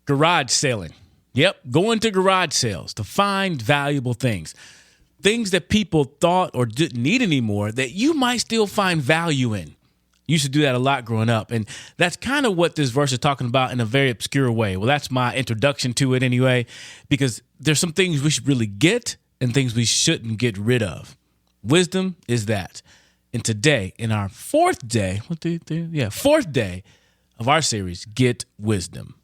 Garage selling. Yep, going to garage sales to find valuable things. Things that people thought or didn't need anymore that you might still find value in. Used to do that a lot growing up. And that's kind of what this verse is talking about in a very obscure way. Well, that's my introduction to it anyway, because there's some things we should really get and things we shouldn't get rid of. Wisdom is that. And today, in our fourth day of our series, Get Wisdom.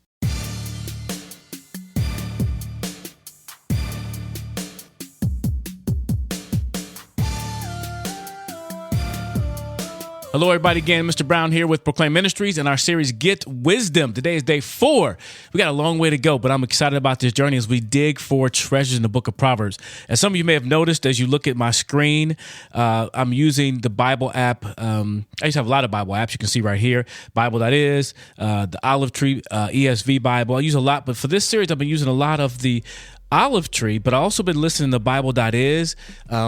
Hello, everybody. Again, Mr. Brown here with Proclaim Ministries and our series, Get Wisdom. Today is day 4. We got a long way to go, but I'm excited about this journey as we dig for treasures in the book of Proverbs. As some of you may have noticed, as you look at my screen, I'm using the Bible app. I used to have a lot of Bible apps. You can see right here, Bible.is, the Olive Tree, ESV Bible. I use a lot, but for this series, I've been using a lot of the Olive Tree, but I also been listening to Bible.is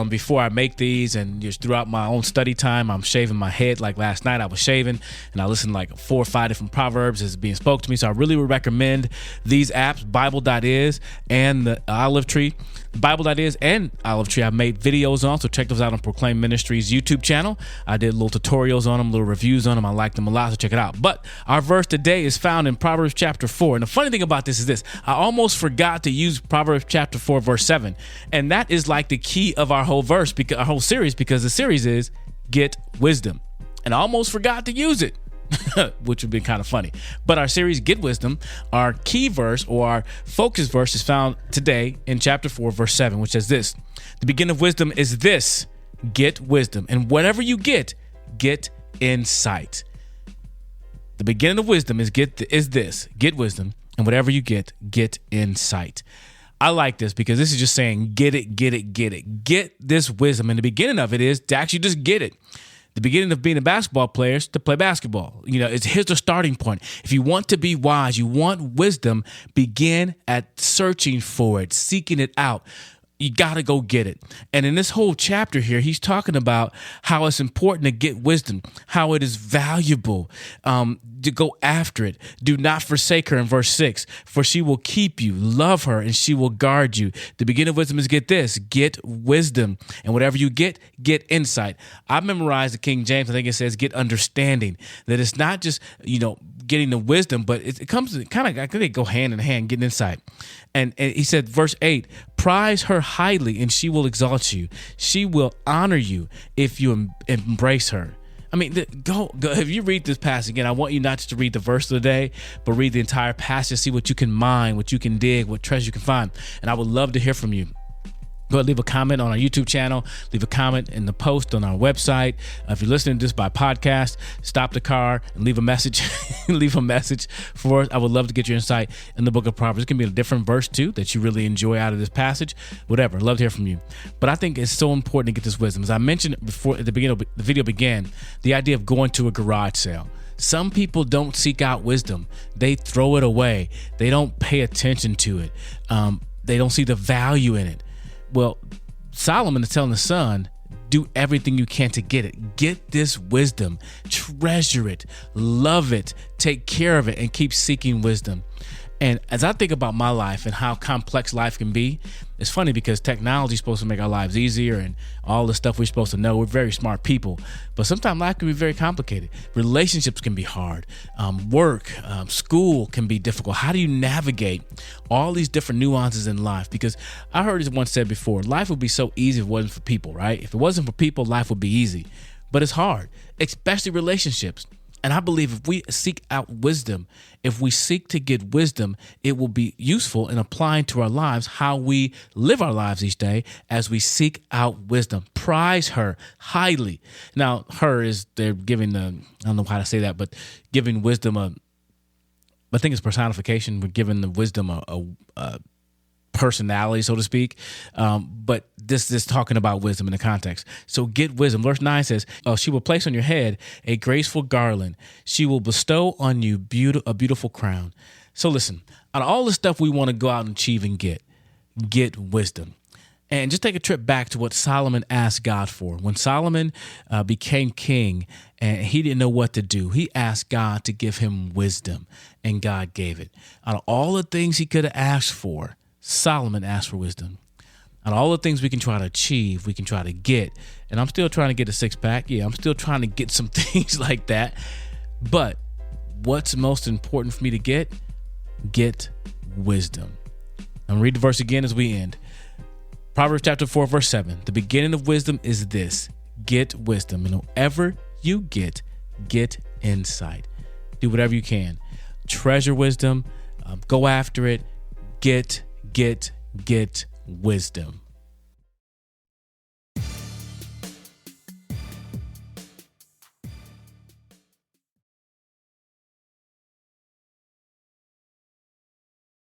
before I make these, and just throughout my own study time, I'm shaving my head. Like last night I was shaving and I listened to like 4 or 5 different Proverbs as being spoke to me. So I really would recommend these apps, Bible.is and the Olive Tree. Bible.is and Olive Tree I've made videos on, so check those out on Proclaim Ministries YouTube channel. I did little tutorials on them, little reviews on them. I like them a lot, so check it out. But our verse today is found in Proverbs chapter 4. And the funny thing about this is this: I almost forgot to use Proverbs chapter 4 verse 7. And that is like the key of our whole verse, because our whole series, because the series is Get Wisdom. And I almost forgot to use it. Which would be kind of funny. But our series, Get Wisdom, our key verse or our focus verse is found today in chapter 4, verse 7, which says this: the beginning of wisdom is this, get wisdom. And whatever you get insight. The beginning of wisdom is this, get wisdom. And whatever you get insight. I like this because this is just saying, get it. Get this wisdom. And the beginning of it is to actually just get it. The beginning of being a basketball player is to play basketball. Here's the starting point. If you want to be wise, you want wisdom, begin at searching for it, seeking it out. You got to go get it. And in this whole chapter here, he's talking about how it's important to get wisdom, how it is valuable to go after it. Do not forsake her in verse 6, for she will keep you. Love her and she will guard you. The beginning of wisdom is get this, get wisdom. And whatever you get insight. I memorized the King James. I think it says get understanding. That it's not just, getting the wisdom, but it comes kind of, I think they go hand in hand, getting insight. And he said, verse 8, prize her highly and she will exalt you. She will honor you if you embrace her. I mean, go. If you read this passage again, I want you not just to read the verse of the day, but read the entire passage, see what you can mine, what you can dig, what treasure you can find. And I would love to hear from you. Go ahead, leave a comment on our YouTube channel. Leave a comment in the post on our website. If you're listening to this by podcast, stop the car and leave a message. Leave a message for us. I would love to get your insight in the book of Proverbs. It can be a different verse too that you really enjoy out of this passage. Whatever. I'd love to hear from you. But I think it's so important to get this wisdom. As I mentioned before at the beginning of the video began, the idea of going to a garage sale. Some people don't seek out wisdom. They throw it away. They don't pay attention to it. They don't see the value in it. Well, Solomon is telling the son, do everything you can to get it. Get this wisdom, treasure it, love it, take care of it, and keep seeking wisdom. And as I think about my life and how complex life can be, it's funny because technology is supposed to make our lives easier and all the stuff we're supposed to know. We're very smart people, but sometimes life can be very complicated. Relationships can be hard. Work, school can be difficult. How do you navigate all these different nuances in life? Because I heard it once said before, life would be so easy if it wasn't for people, right? If it wasn't for people, life would be easy, but it's hard, especially relationships. And I believe if we seek out wisdom, if we seek to get wisdom, it will be useful in applying to our lives how we live our lives each day as we seek out wisdom. Prize her highly. Now, they're giving I don't know how to say that, but giving wisdom I think it's personification. We're giving the wisdom a personality, so to speak. But this is talking about wisdom in the context. So get wisdom. Verse 9 says, she will place on your head a graceful garland. She will bestow on you a beautiful crown. So listen, out of all the stuff we want to go out and achieve and get wisdom. And just take a trip back to what Solomon asked God for. When Solomon became king and he didn't know what to do, he asked God to give him wisdom, and God gave it. Out of all the things he could have asked for, Solomon asked for wisdom. Out of all the things we can try to achieve, we can try to get, and I'm still trying to get a six-pack. Yeah, I'm still trying to get some things like that. But what's most important for me to get? Get wisdom. I'm going to read the verse again as we end. Proverbs chapter 4, verse 7. The beginning of wisdom is this: get wisdom. And whatever you get insight. Do whatever you can. Treasure wisdom. Go after it. Get wisdom.